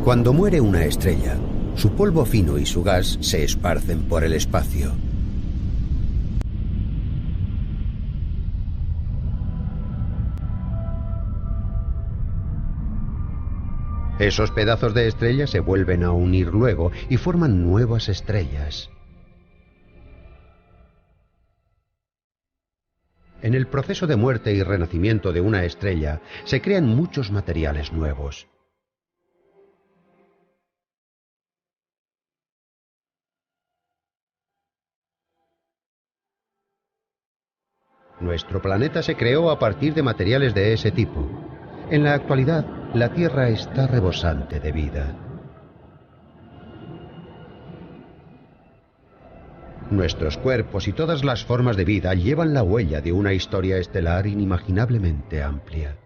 Cuando muere una estrella, su polvo fino y su gas se esparcen por el espacio. Esos pedazos de estrella se vuelven a unir luego y forman nuevas estrellas. En el proceso de muerte y renacimiento de una estrella se crean muchos materiales nuevos. Nuestro planeta se creó a partir de materiales de ese tipo. En la actualidad, la Tierra está rebosante de vida. Nuestros cuerpos y todas las formas de vida llevan la huella de una historia estelar inimaginablemente amplia.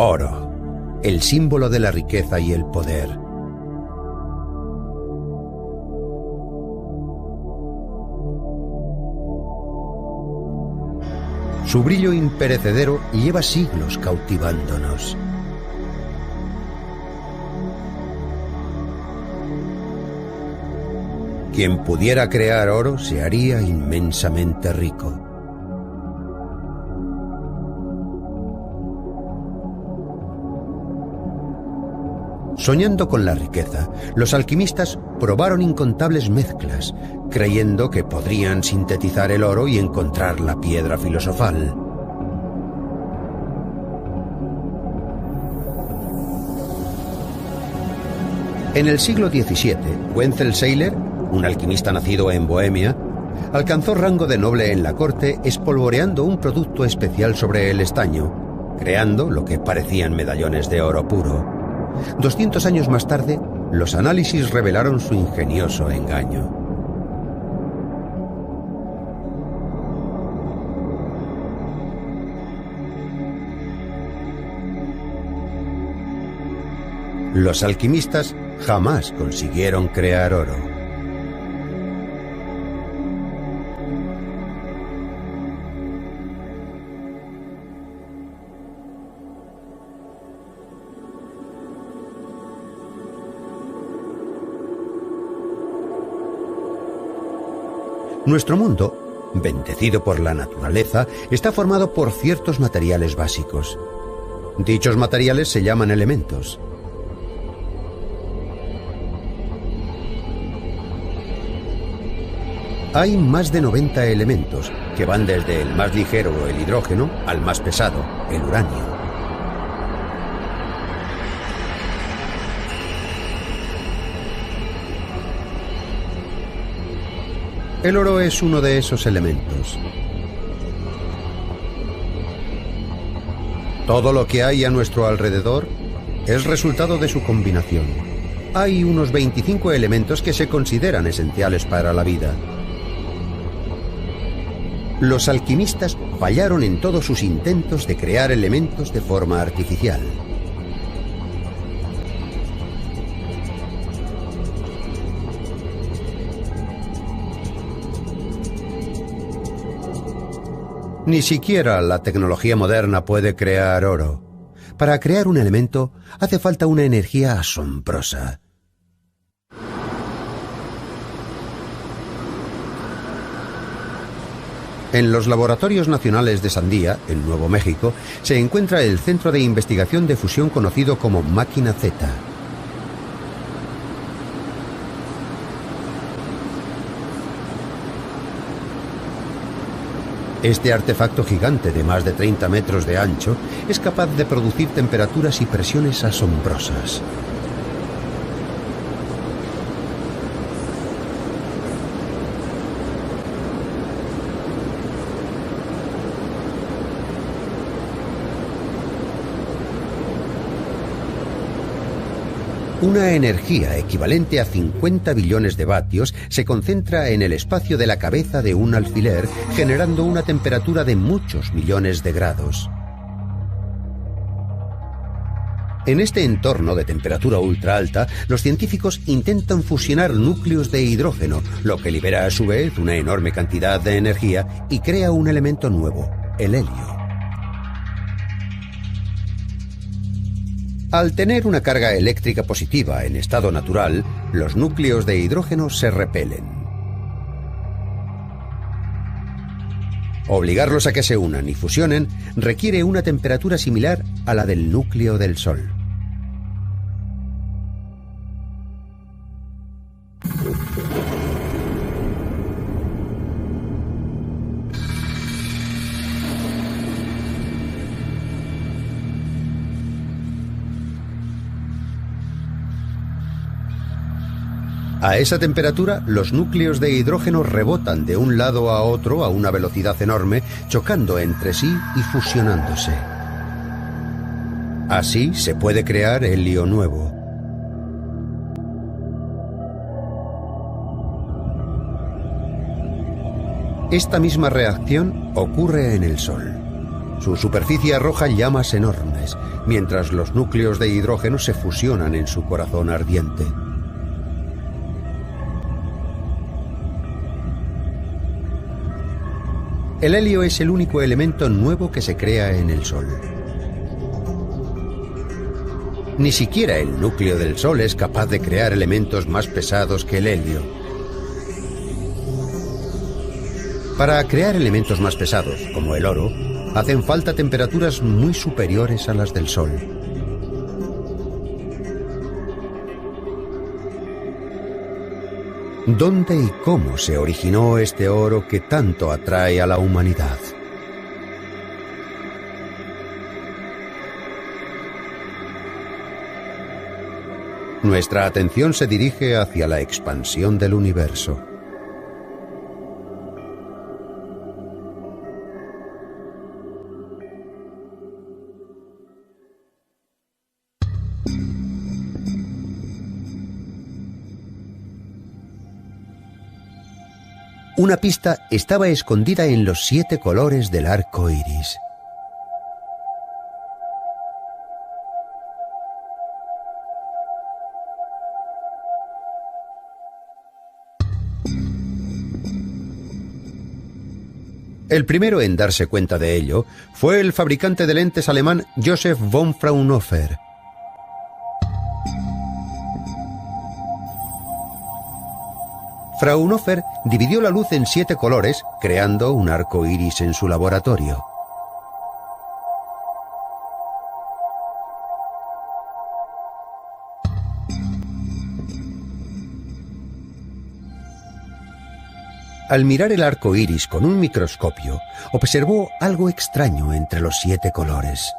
Oro, el símbolo de la riqueza y el poder. Su brillo imperecedero lleva siglos cautivándonos. Quien pudiera crear oro se haría inmensamente rico. Soñando con la riqueza, los alquimistas probaron incontables mezclas, creyendo que podrían sintetizar el oro y encontrar la piedra filosofal. En el siglo XVII, Wenzel Seiler, un alquimista nacido en Bohemia, alcanzó rango de noble en la corte espolvoreando un producto especial sobre el estaño, creando lo que parecían medallones de oro puro. 200 años más tarde, los análisis revelaron su ingenioso engaño. Los alquimistas jamás consiguieron crear oro. Nuestro mundo, bendecido por la naturaleza, está formado por ciertos materiales básicos. Dichos materiales se llaman elementos. Hay más de 90 elementos, que van desde el más ligero, el hidrógeno, al más pesado, el uranio. El oro es uno de esos elementos. Todo lo que hay a nuestro alrededor es resultado de su combinación. Hay unos 25 elementos que se consideran esenciales para la vida. Los alquimistas fallaron en todos sus intentos de crear elementos de forma artificial. Ni siquiera la tecnología moderna puede crear oro. Para crear un elemento hace falta una energía asombrosa. En los laboratorios nacionales de Sandia, en Nuevo México, se encuentra el centro de investigación de fusión conocido como Máquina Z. Este artefacto gigante de más de 30 metros de ancho es capaz de producir temperaturas y presiones asombrosas. Una energía equivalente a 50 billones de vatios se concentra en el espacio de la cabeza de un alfiler, generando una temperatura de muchos millones de grados. En este entorno de temperatura ultra alta, los científicos intentan fusionar núcleos de hidrógeno, lo que libera a su vez una enorme cantidad de energía y crea un elemento nuevo, el helio. Al tener una carga eléctrica positiva en estado natural, los núcleos de hidrógeno se repelen. Obligarlos a que se unan y fusionen requiere una temperatura similar a la del núcleo del Sol. A esa temperatura, los núcleos de hidrógeno rebotan de un lado a otro a una velocidad enorme, chocando entre sí y fusionándose. Así se puede crear helio nuevo. Esta misma reacción ocurre en el Sol. Su superficie arroja llamas enormes, mientras los núcleos de hidrógeno se fusionan en su corazón ardiente. El helio es el único elemento nuevo que se crea en el Sol. Ni siquiera el núcleo del Sol es capaz de crear elementos más pesados que el helio. Para crear elementos más pesados, como el oro, hacen falta temperaturas muy superiores a las del Sol. ¿Dónde y cómo se originó este oro que tanto atrae a la humanidad? Nuestra atención se dirige hacia la expansión del universo. Una pista estaba escondida en los 7 colores del arco iris. El primero en darse cuenta de ello fue el fabricante de lentes alemán Joseph von Fraunhofer. Fraunhofer dividió la luz en 7 colores, creando un arco iris en su laboratorio. Al mirar el arco iris con un microscopio, observó algo extraño entre los 7 colores.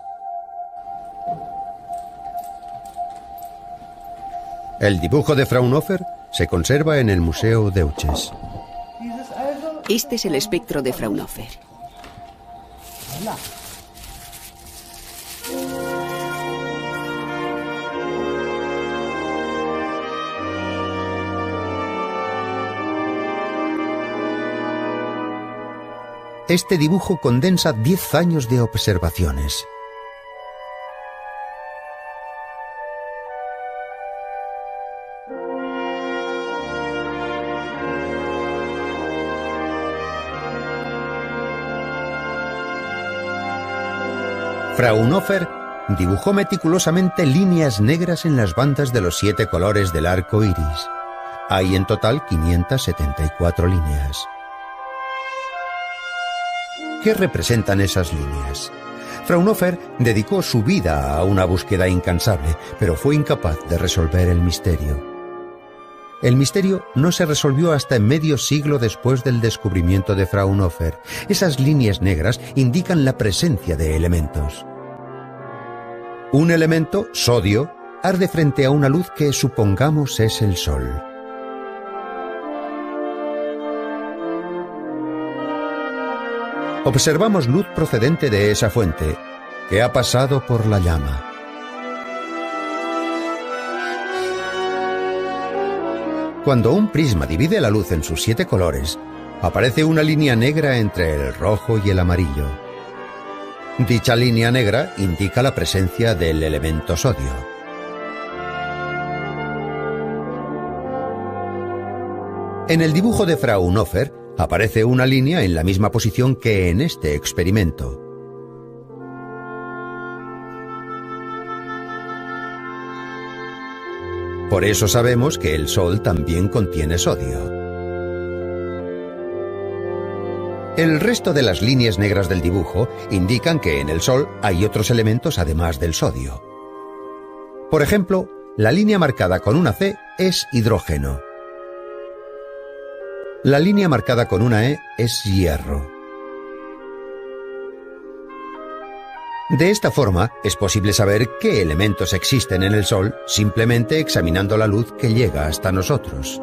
El dibujo de Fraunhofer se conserva en el Museo Deutsches. Este es el espectro de Fraunhofer. Este dibujo condensa 10 años de observaciones. Fraunhofer dibujó meticulosamente líneas negras en las bandas de los 7 colores del arco iris. Hay en total 574 líneas. ¿Qué representan esas líneas? Fraunhofer dedicó su vida a una búsqueda incansable, pero fue incapaz de resolver el misterio. El misterio no se resolvió hasta medio siglo después del descubrimiento de Fraunhofer. Esas líneas negras indican la presencia de elementos. Un elemento, sodio, arde frente a una luz que supongamos es el Sol. Observamos luz procedente de esa fuente, que ha pasado por la llama. Cuando un prisma divide la luz en sus 7 colores, aparece una línea negra entre el rojo y el amarillo. Dicha línea negra indica la presencia del elemento sodio. En el dibujo de Fraunhofer aparece una línea en la misma posición que en este experimento. Por eso sabemos que el Sol también contiene sodio. El resto de las líneas negras del dibujo indican que en el Sol hay otros elementos además del sodio. Por ejemplo, la línea marcada con una C es hidrógeno. La línea marcada con una E es hierro. De esta forma, es posible saber qué elementos existen en el Sol simplemente examinando la luz que llega hasta nosotros.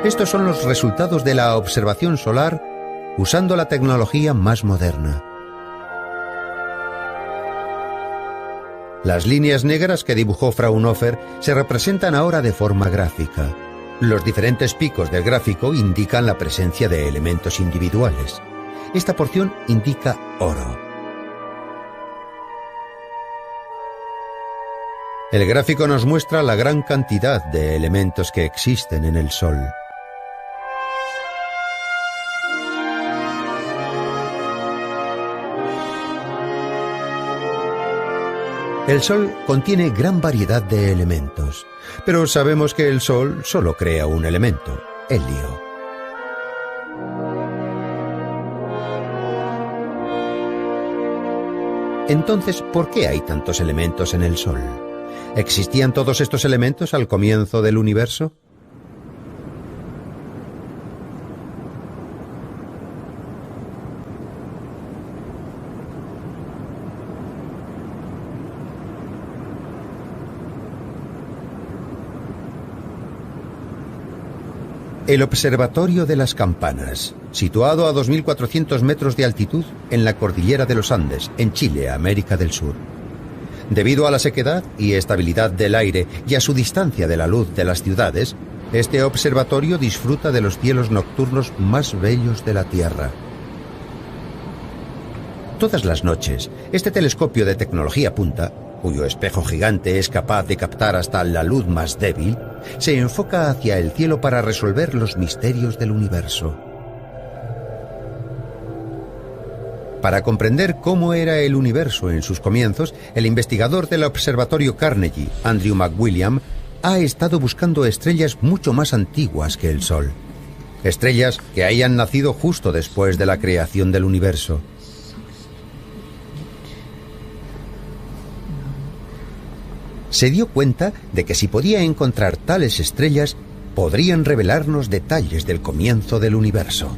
Estos son los resultados de la observación solar usando la tecnología más moderna. Las líneas negras que dibujó Fraunhofer se representan ahora de forma gráfica. Los diferentes picos del gráfico indican la presencia de elementos individuales. Esta porción indica oro. El gráfico nos muestra la gran cantidad de elementos que existen en el Sol. El Sol contiene gran variedad de elementos, pero sabemos que el Sol solo crea un elemento, helio. Entonces, ¿por qué hay tantos elementos en el Sol? ¿Existían todos estos elementos al comienzo del universo? El Observatorio de las Campanas, situado a 2.400 metros de altitud en la cordillera de los Andes, en Chile, América del Sur. Debido a la sequedad y estabilidad del aire y a su distancia de la luz de las ciudades, este observatorio disfruta de los cielos nocturnos más bellos de la Tierra. Todas las noches, este telescopio de tecnología punta, cuyo espejo gigante es capaz de captar hasta la luz más débil, se enfoca hacia el cielo para resolver los misterios del universo. Para comprender cómo era el universo en sus comienzos, el investigador del Observatorio Carnegie, Andrew McWilliam, ha estado buscando estrellas mucho más antiguas que el Sol. Estrellas que hayan nacido justo después de la creación del universo. Se dio cuenta de que si podía encontrar tales estrellas, podrían revelarnos detalles del comienzo del universo.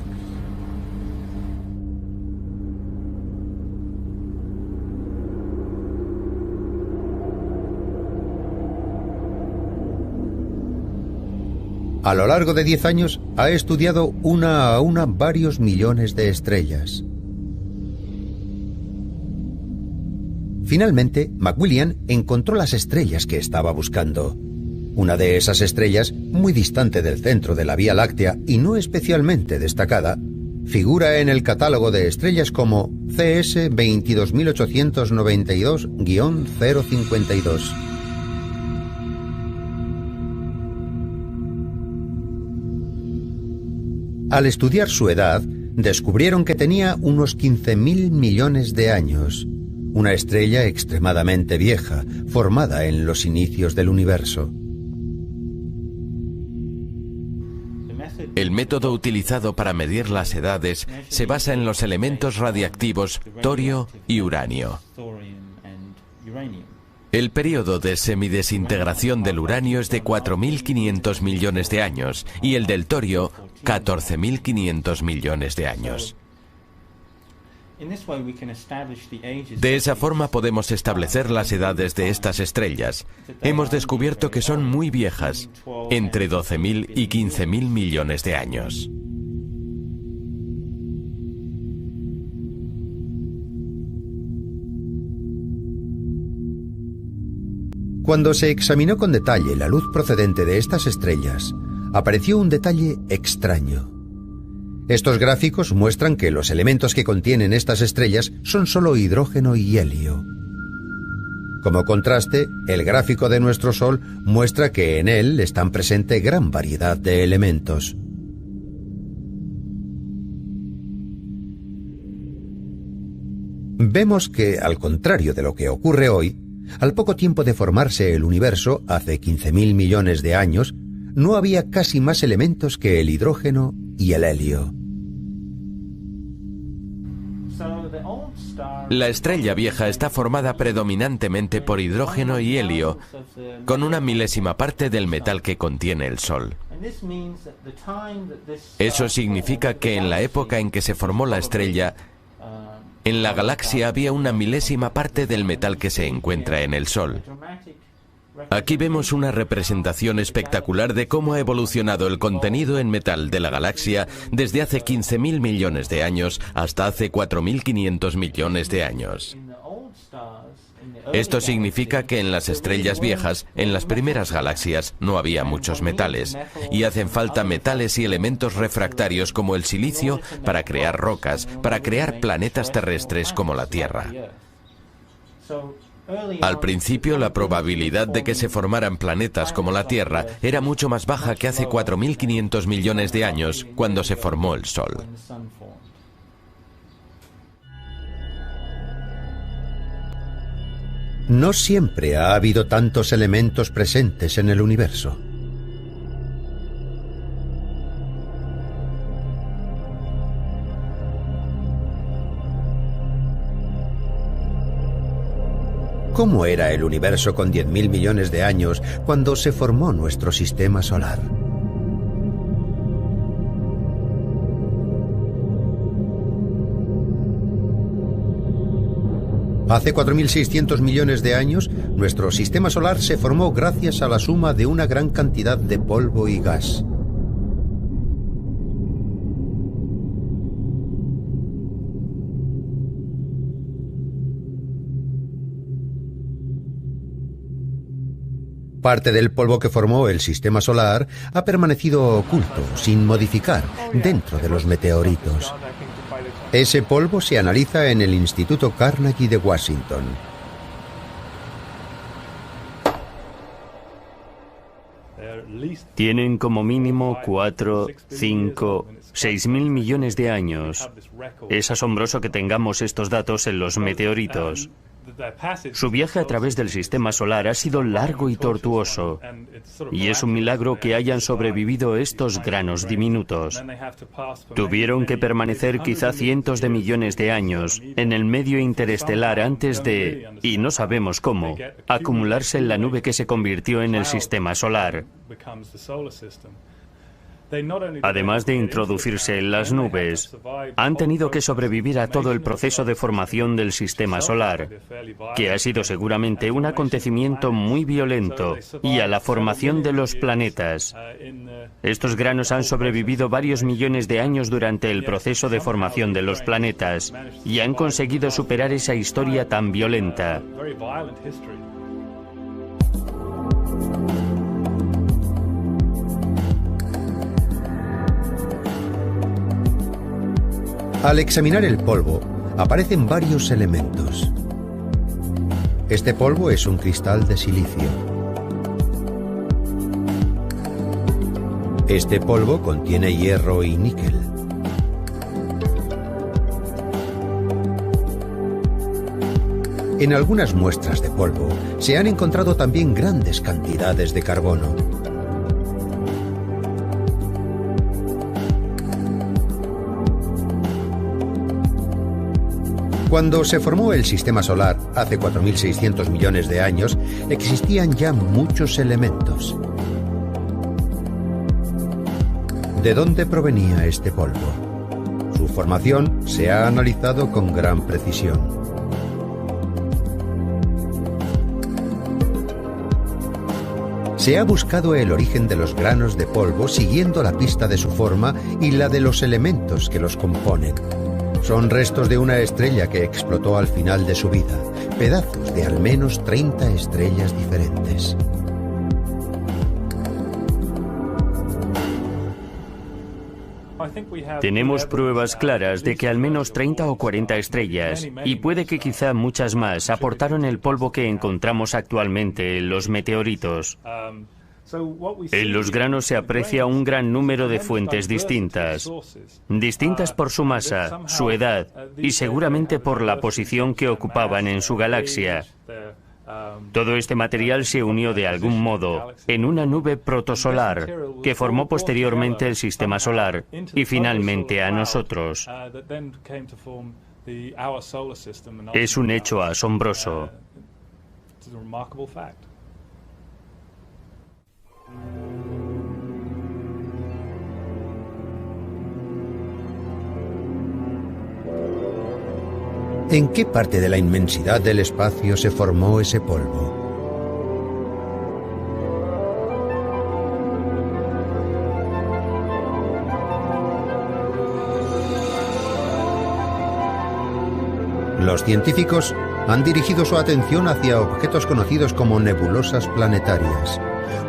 A lo largo de 10 años, ha estudiado una a una varios millones de estrellas. Finalmente, McWilliam encontró las estrellas que estaba buscando. Una de esas estrellas, muy distante del centro de la Vía Láctea y no especialmente destacada, figura en el catálogo de estrellas como CS 22892-052. Al estudiar su edad, descubrieron que tenía unos 15.000 millones de años. Una estrella extremadamente vieja, formada en los inicios del universo. El método utilizado para medir las edades se basa en los elementos radiactivos torio y uranio. El periodo de semidesintegración del uranio es de 4.500 millones de años y el del torio 14.500 millones de años. De esa forma podemos establecer las edades de estas estrellas. Hemos descubierto que son muy viejas, entre 12.000 y 15.000 millones de años. Cuando se examinó con detalle la luz procedente de estas estrellas, apareció un detalle extraño. Estos gráficos muestran que los elementos que contienen estas estrellas son solo hidrógeno y helio. Como contraste, el gráfico de nuestro Sol muestra que en él están presentes gran variedad de elementos. Vemos que, al contrario de lo que ocurre hoy, al poco tiempo de formarse el universo, hace 15.000 millones de años, no había casi más elementos que el hidrógeno y el helio. La estrella vieja está formada predominantemente por hidrógeno y helio, con una milésima parte del metal que contiene el Sol. Eso significa que en la época en que se formó la estrella, en la galaxia había una milésima parte del metal que se encuentra en el Sol. Aquí vemos una representación espectacular de cómo ha evolucionado el contenido en metal de la galaxia desde hace 15.000 millones de años hasta hace 4.500 millones de años. Esto significa que en las estrellas viejas, en las primeras galaxias, no había muchos metales, y hacen falta metales y elementos refractarios como el silicio para crear rocas, para crear planetas terrestres como la Tierra. Al principio, la probabilidad de que se formaran planetas como la Tierra era mucho más baja que hace 4.500 millones de años, cuando se formó el Sol. No siempre ha habido tantos elementos presentes en el universo. ¿Cómo era el universo con 10.000 millones de años cuando se formó nuestro sistema solar? Hace 4.600 millones de años, nuestro sistema solar se formó gracias a la suma de una gran cantidad de polvo y gas. Parte del polvo que formó el sistema solar ha permanecido oculto, sin modificar, dentro de los meteoritos. Ese polvo se analiza en el Instituto Carnegie de Washington. Tienen como mínimo 4, 5, 6.000 millones de años. Es asombroso que tengamos estos datos en los meteoritos. Su viaje a través del sistema solar ha sido largo y tortuoso, y es un milagro que hayan sobrevivido estos granos diminutos. Tuvieron que permanecer quizá cientos de millones de años en el medio interestelar antes de, y no sabemos cómo, acumularse en la nube que se convirtió en el sistema solar. Además de introducirse en las nubes, han tenido que sobrevivir a todo el proceso de formación del sistema solar, que ha sido seguramente un acontecimiento muy violento, y a la formación de los planetas. Estos granos han sobrevivido varios millones de años durante el proceso de formación de los planetas, y han conseguido superar esa historia tan violenta. Al examinar el polvo, aparecen varios elementos. Este polvo es un cristal de silicio. Este polvo contiene hierro y níquel. En algunas muestras de polvo se han encontrado también grandes cantidades de carbono. Cuando se formó el Sistema Solar, hace 4.600 millones de años, existían ya muchos elementos. ¿De dónde provenía este polvo? Su formación se ha analizado con gran precisión. Se ha buscado el origen de los granos de polvo siguiendo la pista de su forma y la de los elementos que los componen. Son restos de una estrella que explotó al final de su vida, pedazos de al menos 30 estrellas diferentes. Tenemos pruebas claras de que al menos 30 o 40 estrellas, y puede que quizá muchas más, aportaron el polvo que encontramos actualmente en los meteoritos. En los granos se aprecia un gran número de fuentes distintas por su masa, su edad y seguramente por la posición que ocupaban en su galaxia. Todo este material se unió de algún modo en una nube protosolar que formó posteriormente el Sistema Solar y finalmente a nosotros. Es un hecho asombroso. ¿En qué parte de la inmensidad del espacio se formó ese polvo? Los científicos han dirigido su atención hacia objetos conocidos como nebulosas planetarias.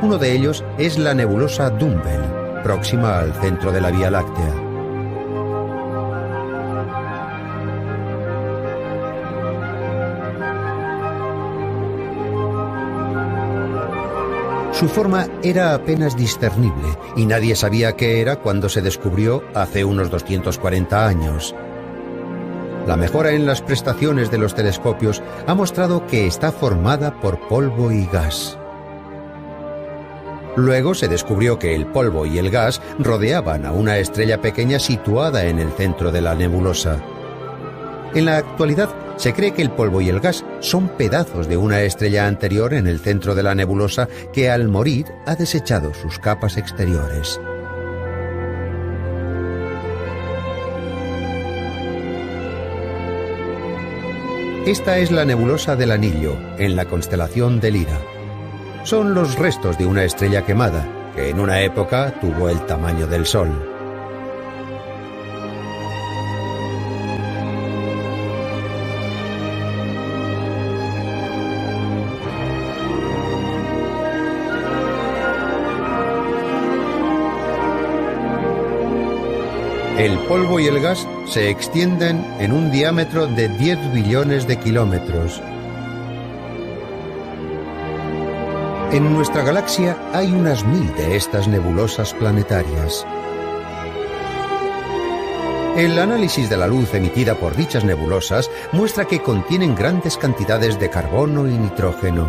Uno de ellos es la nebulosa Dumbbell, próxima al centro de la Vía Láctea. Su forma era apenas discernible y nadie sabía qué era cuando se descubrió hace unos 240 años. La mejora en las prestaciones de los telescopios ha mostrado que está formada por polvo y gas. Luego se descubrió que el polvo y el gas rodeaban a una estrella pequeña situada en el centro de la nebulosa. En la actualidad se cree que el polvo y el gas son pedazos de una estrella anterior en el centro de la nebulosa que al morir ha desechado sus capas exteriores. Esta es la nebulosa del Anillo, en la constelación de Lira. Son los restos de una estrella quemada, que en una época tuvo el tamaño del Sol. El polvo y el gas se extienden en un diámetro de 10 billones de kilómetros. En nuestra galaxia hay unas 1000 de estas nebulosas planetarias. El análisis de la luz emitida por dichas nebulosas muestra que contienen grandes cantidades de carbono y nitrógeno.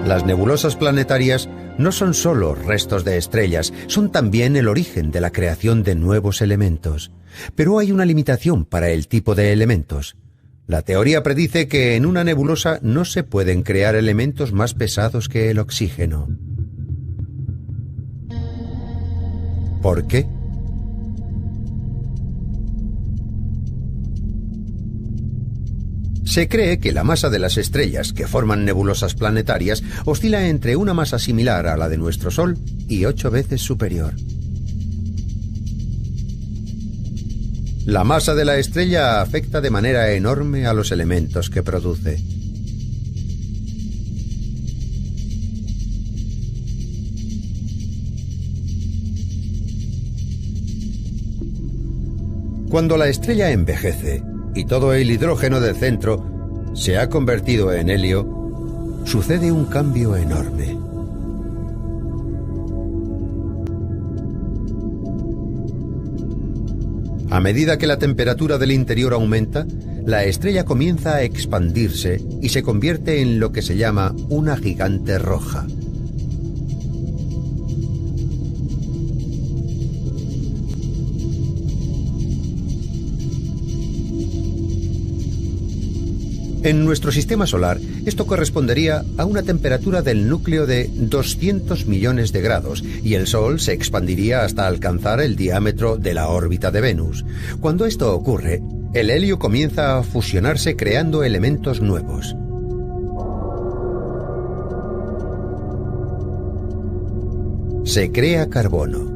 Las nebulosas planetarias no son solo restos de estrellas, son también el origen de la creación de nuevos elementos. Pero hay una limitación para el tipo de elementos. La teoría predice que en una nebulosa no se pueden crear elementos más pesados que el oxígeno. ¿Por qué? Se cree que la masa de las estrellas que forman nebulosas planetarias oscila entre una masa similar a la de nuestro Sol y 8 veces superior. La masa de la estrella afecta de manera enorme a los elementos que produce. Cuando la estrella envejece y todo el hidrógeno del centro se ha convertido en helio, sucede un cambio enorme. A medida que la temperatura del interior aumenta, la estrella comienza a expandirse y se convierte en lo que se llama una gigante roja. En nuestro sistema solar, esto correspondería a una temperatura del núcleo de 200 millones de grados y el Sol se expandiría hasta alcanzar el diámetro de la órbita de Venus. Cuando esto ocurre, el helio comienza a fusionarse creando elementos nuevos. Se crea carbono.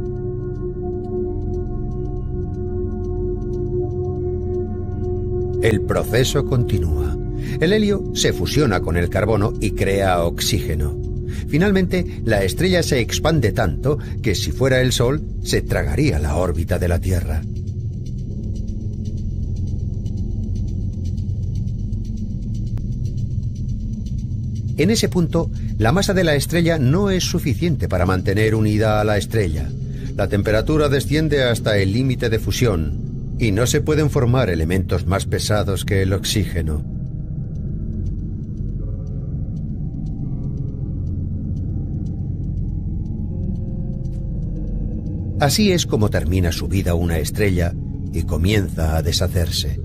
El proceso continúa. El helio se fusiona con el carbono y crea oxígeno. Finalmente, la estrella se expande tanto que si fuera el Sol, se tragaría la órbita de la Tierra. En ese punto, la masa de la estrella no es suficiente para mantener unida a la estrella. La temperatura desciende hasta el límite de fusión y no se pueden formar elementos más pesados que el oxígeno. Así es como termina su vida una estrella y comienza a deshacerse.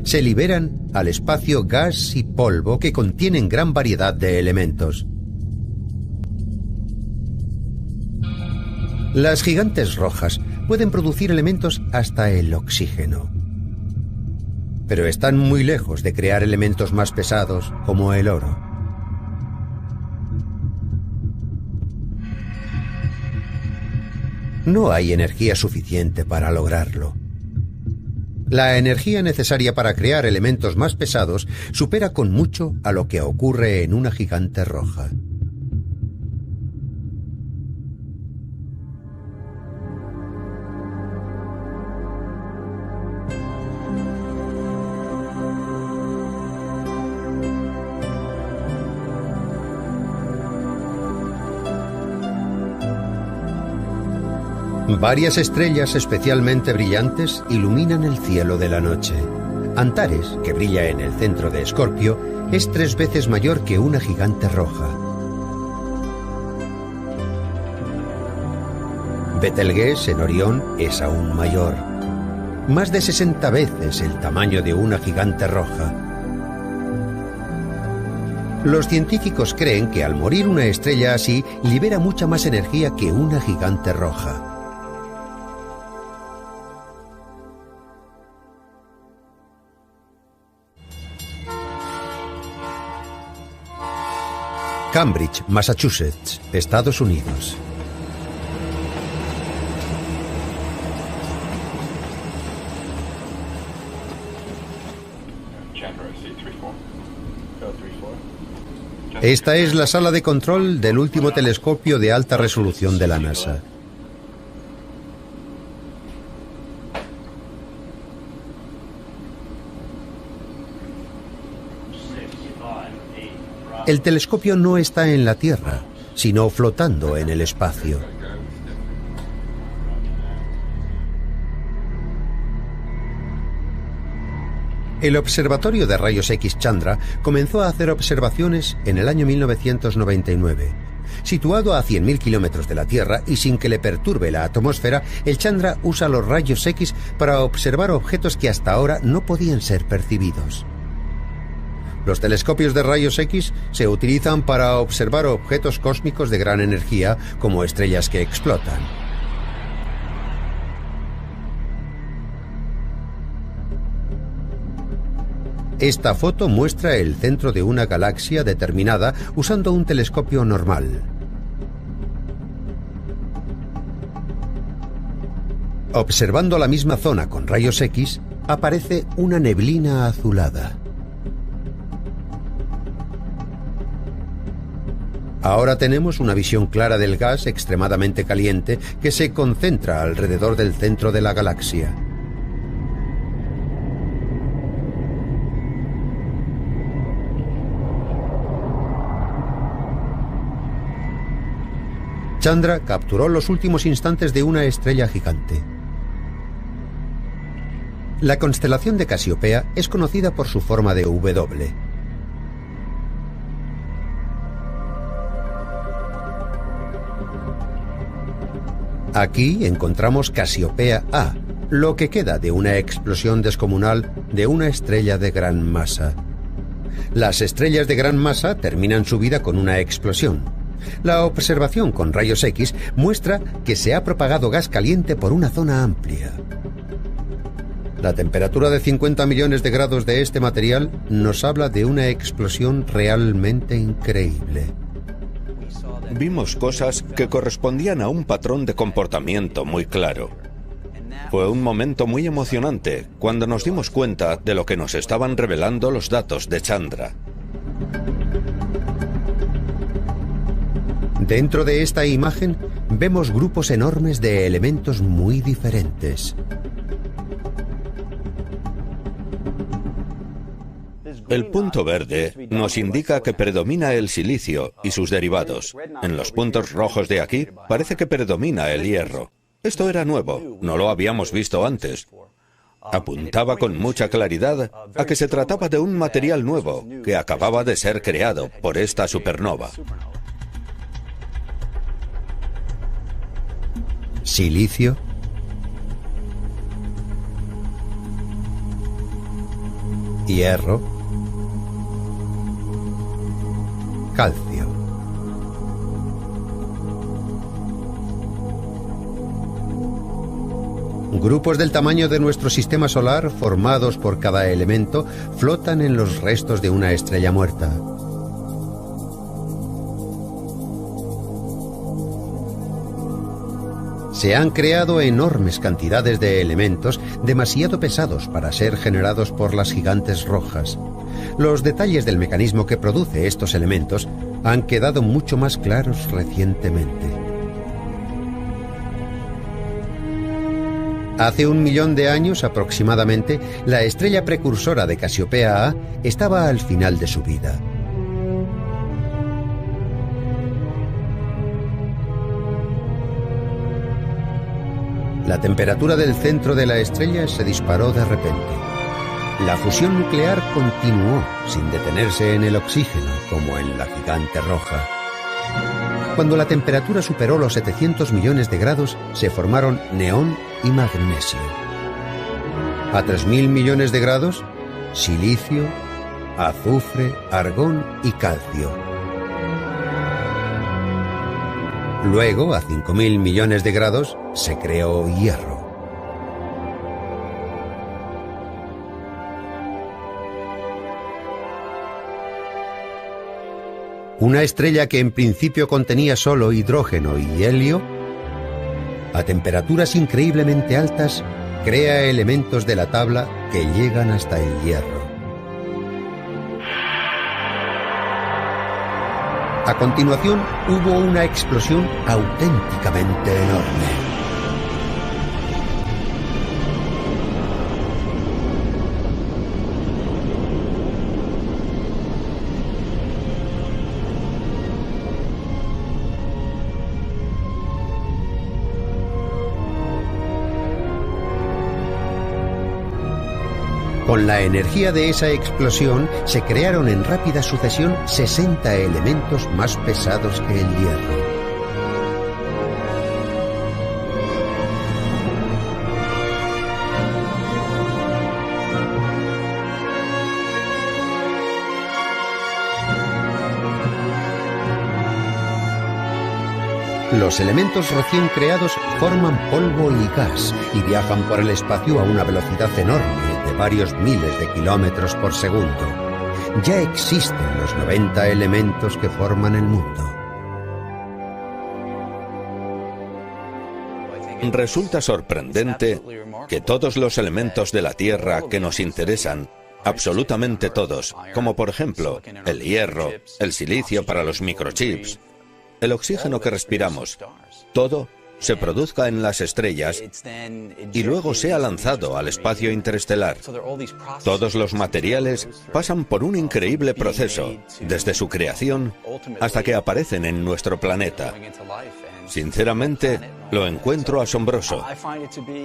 Se liberan al espacio gas y polvo que contienen gran variedad de elementos. Las gigantes rojas pueden producir elementos hasta el oxígeno. Pero están muy lejos de crear elementos más pesados como el oro. No hay energía suficiente para lograrlo. La energía necesaria para crear elementos más pesados supera con mucho a lo que ocurre en una gigante roja. Varias estrellas especialmente brillantes iluminan el cielo de la noche. Antares, que brilla en el centro de Escorpio, es 3 veces mayor que una gigante roja. Betelgeuse en Orión es aún mayor, más de 60 veces el tamaño de una gigante roja. Los científicos creen que al morir una estrella así, libera mucha más energía que una gigante roja. Cambridge, Massachusetts, Estados Unidos. Esta es la sala de control del último telescopio de alta resolución de la NASA. El telescopio no está en la Tierra, sino flotando en el espacio. El Observatorio de Rayos X Chandra comenzó a hacer observaciones en el año 1999. Situado a 100.000 kilómetros de la Tierra y sin que le perturbe la atmósfera, el Chandra usa los rayos X para observar objetos que hasta ahora no podían ser percibidos. Los telescopios de rayos X se utilizan para observar objetos cósmicos de gran energía, como estrellas que explotan. Esta foto muestra el centro de una galaxia determinada usando un telescopio normal. Observando la misma zona con rayos X, aparece una neblina azulada. Ahora tenemos una visión clara del gas extremadamente caliente que se concentra alrededor del centro de la galaxia. Chandra capturó los últimos instantes de una estrella gigante. La constelación de Casiopea es conocida por su forma de W. Aquí encontramos Casiopea A, lo que queda de una explosión descomunal de una estrella de gran masa. Las estrellas de gran masa terminan su vida con una explosión. La observación con rayos X muestra que se ha propagado gas caliente por una zona amplia. La temperatura de 50 millones de grados de este material nos habla de una explosión realmente increíble. Vimos cosas que correspondían a un patrón de comportamiento muy claro. Fue un momento muy emocionante cuando nos dimos cuenta de lo que nos estaban revelando los datos de Chandra. Dentro de esta imagen vemos grupos enormes de elementos muy diferentes. El punto verde nos indica que predomina el silicio y sus derivados. En los puntos rojos de aquí parece que predomina el hierro. Esto era nuevo, no lo habíamos visto antes. Apuntaba con mucha claridad a que se trataba de un material nuevo que acababa de ser creado por esta supernova. Silicio, hierro, calcio. Grupos del tamaño de nuestro sistema solar, formados por cada elemento, flotan en los restos de una estrella muerta. Se han creado enormes cantidades de elementos demasiado pesados para ser generados por las gigantes rojas. Los detalles del mecanismo que produce estos elementos han quedado mucho más claros recientemente. Hace 1 millón de años aproximadamente, la estrella precursora de Casiopea A estaba al final de su vida. La temperatura del centro de la estrella se disparó de repente. La fusión nuclear continuó sin detenerse en el oxígeno, como en la gigante roja. Cuando la temperatura superó los 700 millones de grados, se formaron neón y magnesio. A 3.000 millones de grados, silicio, azufre, argón y calcio. Luego, a 5.000 millones de grados, se creó hierro. Una estrella que en principio contenía solo hidrógeno y helio, a temperaturas increíblemente altas, crea elementos de la tabla que llegan hasta el hierro. A continuación, hubo una explosión auténticamente enorme. Con la energía de esa explosión se crearon en rápida sucesión 60 elementos más pesados que el hierro. Los elementos recién creados forman polvo y gas y viajan por el espacio a una velocidad enorme de varios miles de kilómetros por segundo. Ya existen los 90 elementos que forman el mundo. Resulta sorprendente que todos los elementos de la Tierra que nos interesan, absolutamente todos, como por ejemplo el hierro, el silicio para los microchips, el oxígeno que respiramos, todo se produzca en las estrellas y luego sea lanzado al espacio interestelar. Todos los materiales pasan por un increíble proceso, desde su creación hasta que aparecen en nuestro planeta. Sinceramente, lo encuentro asombroso.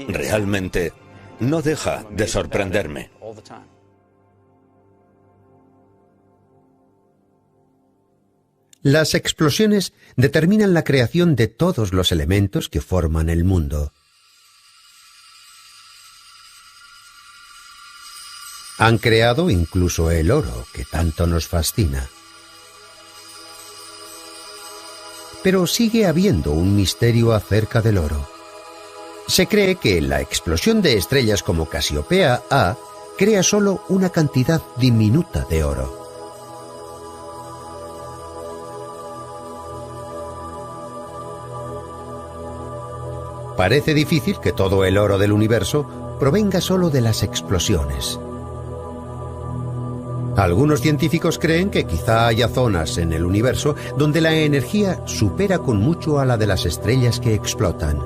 Realmente, no deja de sorprenderme. Las explosiones determinan la creación de todos los elementos que forman el mundo. Han creado incluso el oro, que tanto nos fascina. Pero sigue habiendo un misterio acerca del oro. Se cree que la explosión de estrellas como Casiopea A crea solo una cantidad diminuta de oro. Parece difícil que todo el oro del universo provenga solo de las explosiones. Algunos científicos creen que quizá haya zonas en el universo donde la energía supera con mucho a la de las estrellas que explotan.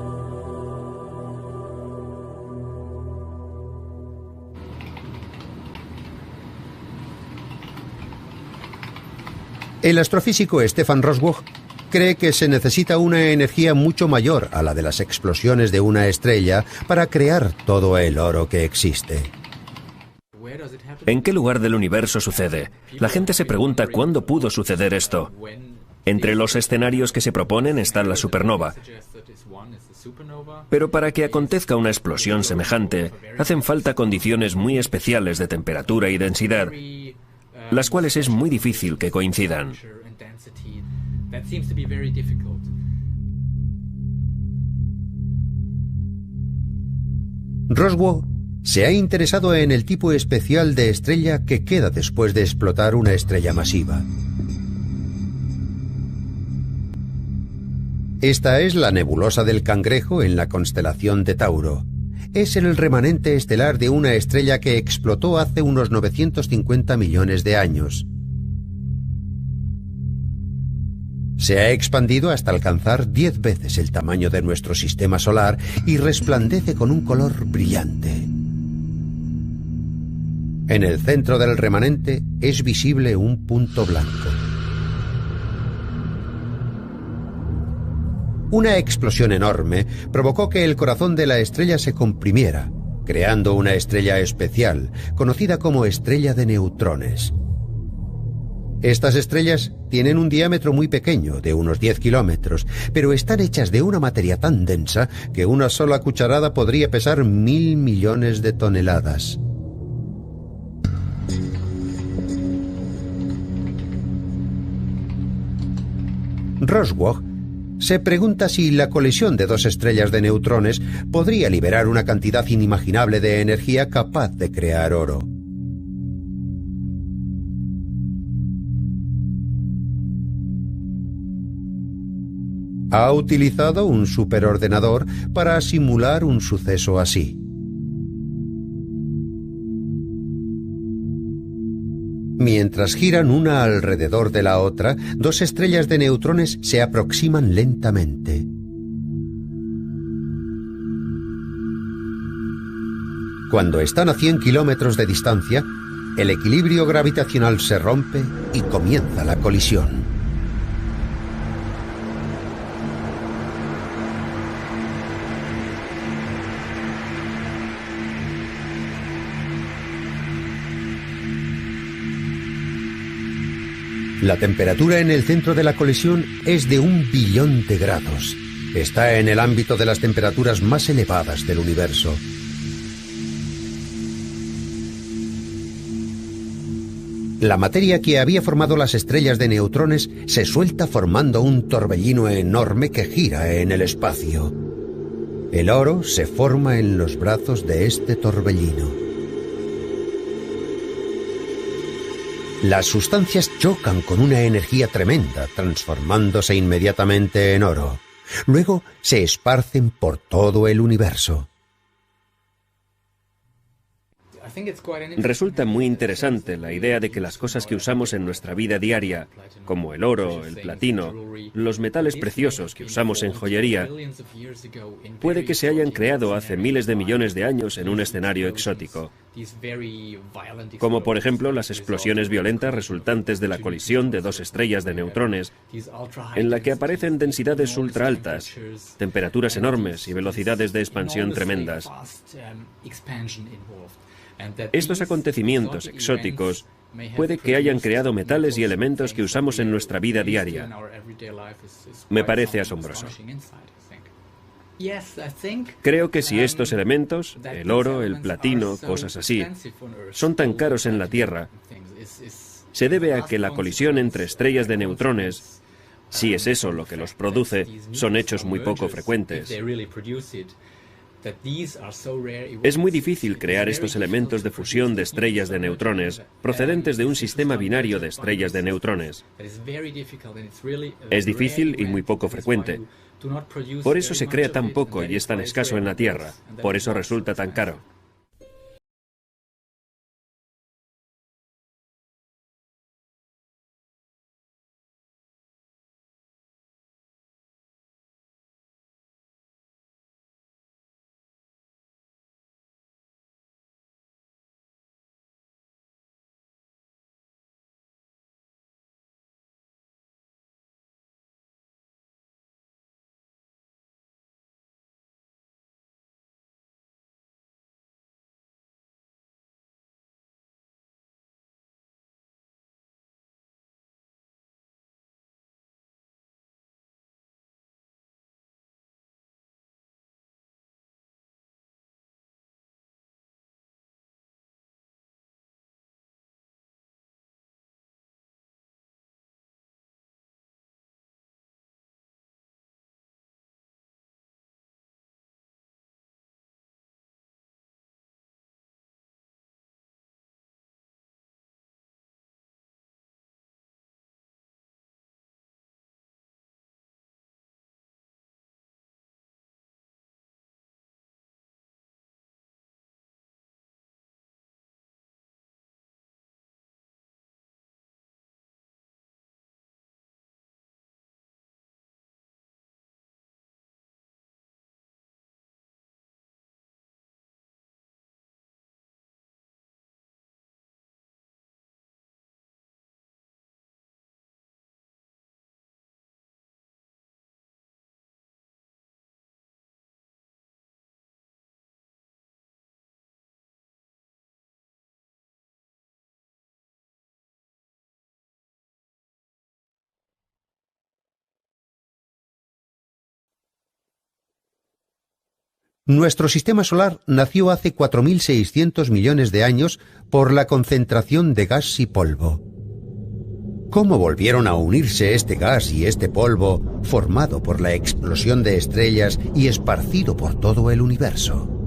El astrofísico Stefan Roswell cree que se necesita una energía mucho mayor a la de las explosiones de una estrella para crear todo el oro que existe. ¿En qué lugar del universo sucede? La gente se pregunta cuándo pudo suceder esto. Entre los escenarios que se proponen está la supernova. Pero para que acontezca una explosión semejante, hacen falta condiciones muy especiales de temperatura y densidad, las cuales es muy difícil que coincidan. Roswell se ha interesado en el tipo especial de estrella que queda después de explotar una estrella masiva. Esta es la nebulosa del Cangrejo en la constelación de Tauro. Es el remanente estelar de una estrella que explotó hace unos 950 millones de años. Se ha expandido hasta alcanzar 10 veces el tamaño de nuestro sistema solar y resplandece con un color brillante. En el centro del remanente es visible un punto blanco. Una explosión enorme provocó que el corazón de la estrella se comprimiera, creando una estrella especial, conocida como estrella de neutrones. Estas estrellas tienen un diámetro muy pequeño, de unos 10 kilómetros, pero están hechas de una materia tan densa que una sola cucharada podría pesar 1000 millones de toneladas. Roswell se pregunta si la colisión de dos estrellas de neutrones podría liberar una cantidad inimaginable de energía capaz de crear oro. Ha utilizado un superordenador para simular un suceso así. Mientras giran una alrededor de la otra, dos estrellas de neutrones se aproximan lentamente. Cuando están a 100 kilómetros de distancia, el equilibrio gravitacional se rompe y comienza la colisión. La temperatura en el centro de la colisión es de 1 billón de grados. Está en el ámbito de las temperaturas más elevadas del universo. La materia que había formado las estrellas de neutrones se suelta formando un torbellino enorme que gira en el espacio. El oro se forma en los brazos de este torbellino. Las sustancias chocan con una energía tremenda, transformándose inmediatamente en oro. Luego se esparcen por todo el universo. Resulta muy interesante la idea de que las cosas que usamos en nuestra vida diaria, como el oro, el platino, los metales preciosos que usamos en joyería, puede que se hayan creado hace miles de millones de años en un escenario exótico. Como por ejemplo las explosiones violentas resultantes de la colisión de dos estrellas de neutrones, en la que aparecen densidades ultra altas, temperaturas enormes y velocidades de expansión tremendas. Estos acontecimientos exóticos puede que hayan creado metales y elementos que usamos en nuestra vida diaria. Me parece asombroso. Creo que si estos elementos, el oro, el platino, cosas así, son tan caros en la Tierra, se debe a que la colisión entre estrellas de neutrones, si es eso lo que los produce, son hechos muy poco frecuentes. Es muy difícil crear estos elementos de fusión de estrellas de neutrones procedentes de un sistema binario de estrellas de neutrones. Es difícil y muy poco frecuente. Por eso se crea tan poco y es tan escaso en la Tierra. Por eso resulta tan caro. Nuestro sistema solar nació hace 4.600 millones de años por la concentración de gas y polvo. ¿Cómo volvieron a unirse este gas y este polvo formado por la explosión de estrellas y esparcido por todo el universo?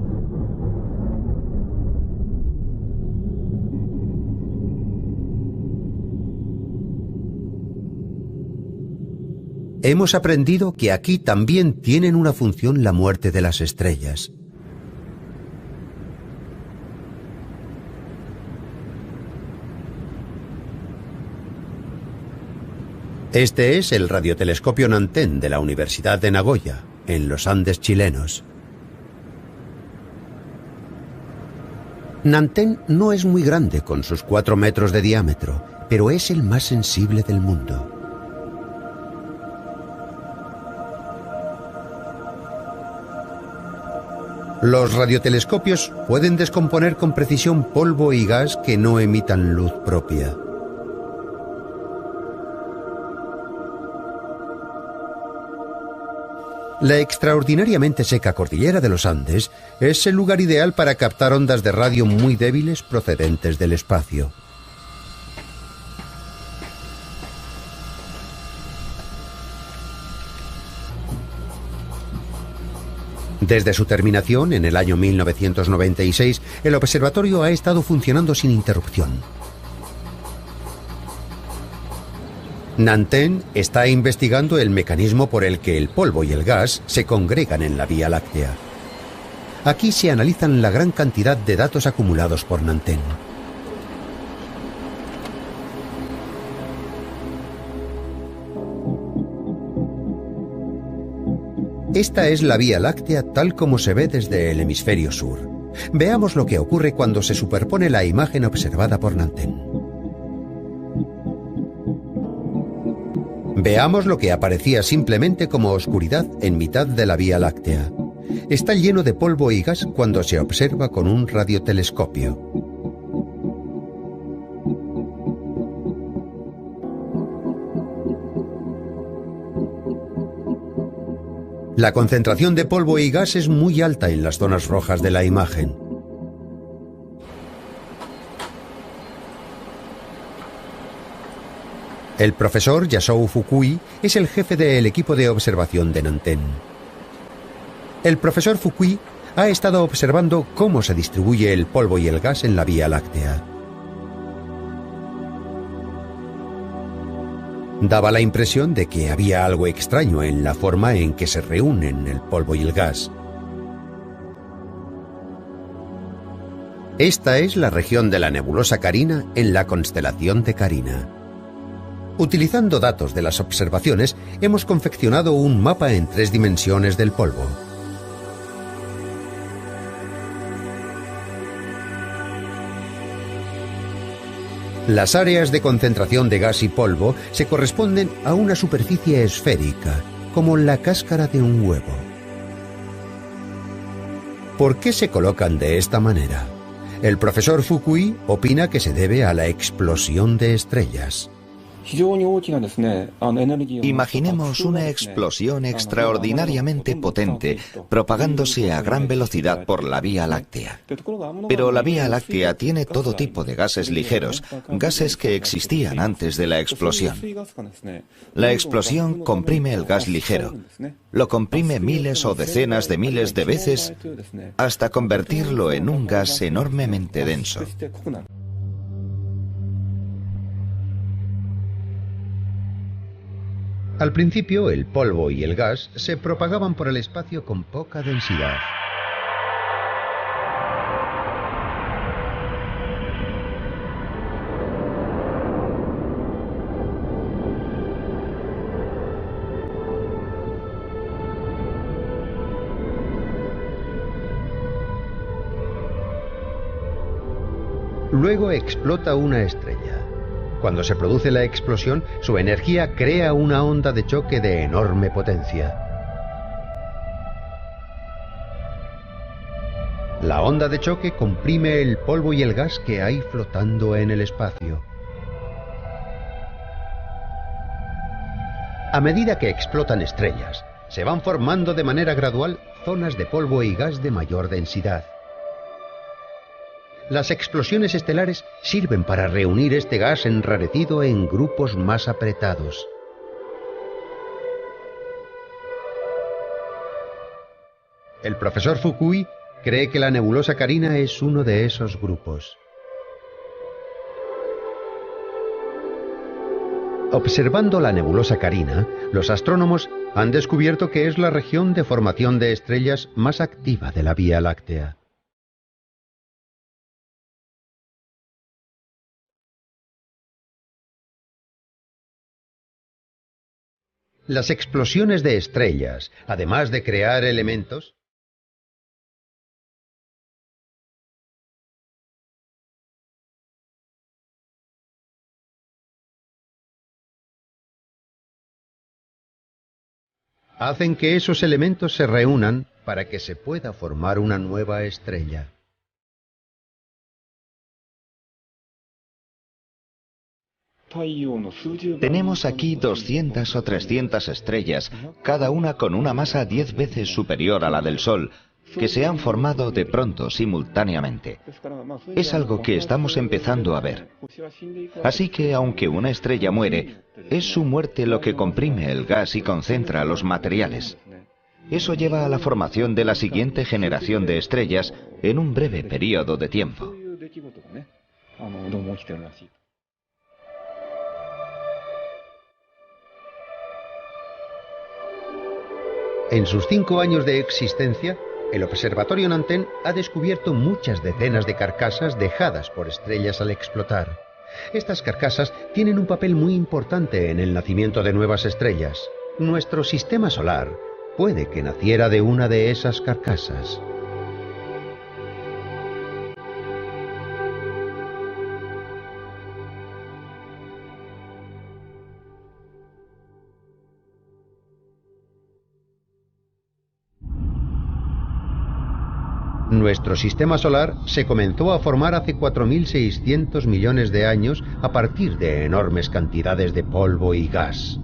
Hemos aprendido que aquí también tienen una función la muerte de las estrellas. Este es el radiotelescopio Nanten de la Universidad de Nagoya, en los Andes chilenos. Nanten no es muy grande con sus 4 metros de diámetro, pero es el más sensible del mundo. Los radiotelescopios pueden descomponer con precisión polvo y gas que no emitan luz propia. La extraordinariamente seca cordillera de los Andes es el lugar ideal para captar ondas de radio muy débiles procedentes del espacio. Desde su terminación en el año 1996, el observatorio ha estado funcionando sin interrupción. Nanten está investigando el mecanismo por el que el polvo y el gas se congregan en la Vía Láctea. Aquí se analizan la gran cantidad de datos acumulados por Nanten. Esta es la Vía Láctea tal como se ve desde el hemisferio sur. Veamos lo que ocurre cuando se superpone la imagen observada por Nanten. Veamos lo que aparecía simplemente como oscuridad en mitad de la Vía Láctea. Está lleno de polvo y gas cuando se observa con un radiotelescopio. La concentración de polvo y gas es muy alta en las zonas rojas de la imagen. El profesor Yasou Fukui es el jefe del equipo de observación de Nanten. El profesor Fukui ha estado observando cómo se distribuye el polvo y el gas en la Vía Láctea. Daba la impresión de que había algo extraño en la forma en que se reúnen el polvo y el gas. Esta es la región de la nebulosa Carina en la constelación de Carina. Utilizando datos de las observaciones, hemos confeccionado un mapa en 3 dimensiones del polvo. Las áreas de concentración de gas y polvo se corresponden a una superficie esférica, como la cáscara de un huevo. ¿Por qué se colocan de esta manera? El profesor Fukui opina que se debe a la explosión de estrellas. Imaginemos una explosión extraordinariamente potente propagándose a gran velocidad por la Vía Láctea. Pero la Vía Láctea tiene todo tipo de gases ligeros, gases que existían antes de la explosión. La explosión comprime el gas ligero, lo comprime miles o decenas de miles de veces hasta convertirlo en un gas enormemente denso. Al principio, el polvo y el gas se propagaban por el espacio con poca densidad. Luego explota una estrella. Cuando se produce la explosión, su energía crea una onda de choque de enorme potencia. La onda de choque comprime el polvo y el gas que hay flotando en el espacio. A medida que explotan estrellas, se van formando de manera gradual zonas de polvo y gas de mayor densidad. Las explosiones estelares sirven para reunir este gas enrarecido en grupos más apretados. El profesor Fukui cree que la nebulosa Carina es uno de esos grupos. Observando la nebulosa Carina, los astrónomos han descubierto que es la región de formación de estrellas más activa de la Vía Láctea. Las explosiones de estrellas, además de crear elementos, hacen que esos elementos se reúnan para que se pueda formar una nueva estrella. Tenemos aquí 200 o 300 estrellas, cada una con una masa 10 veces superior a la del Sol, que se han formado de pronto simultáneamente. Es algo que estamos empezando a ver. Así que, aunque una estrella muere, es su muerte lo que comprime el gas y concentra los materiales. Eso lleva a la formación de la siguiente generación de estrellas en un breve periodo de tiempo. En sus 5 años de existencia, el Observatorio Nanten ha descubierto muchas decenas de carcasas dejadas por estrellas al explotar. Estas carcasas tienen un papel muy importante en el nacimiento de nuevas estrellas. Nuestro sistema solar puede que naciera de una de esas carcasas. Nuestro sistema solar se comenzó a formar hace 4.600 millones de años a partir de enormes cantidades de polvo y gas.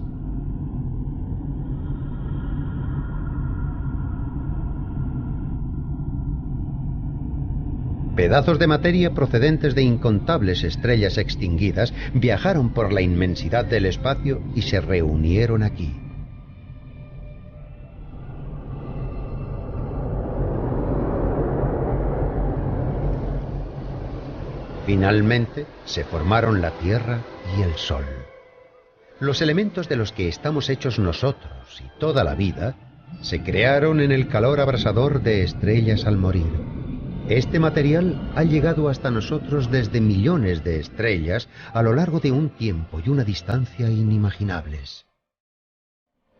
Pedazos de materia procedentes de incontables estrellas extinguidas viajaron por la inmensidad del espacio y se reunieron aquí. Finalmente, se formaron la Tierra y el Sol. Los elementos de los que estamos hechos nosotros y toda la vida se crearon en el calor abrasador de estrellas al morir. Este material ha llegado hasta nosotros desde millones de estrellas a lo largo de un tiempo y una distancia inimaginables.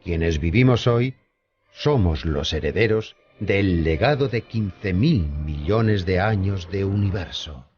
Quienes vivimos hoy somos los herederos del legado de 15.000 millones de años de universo.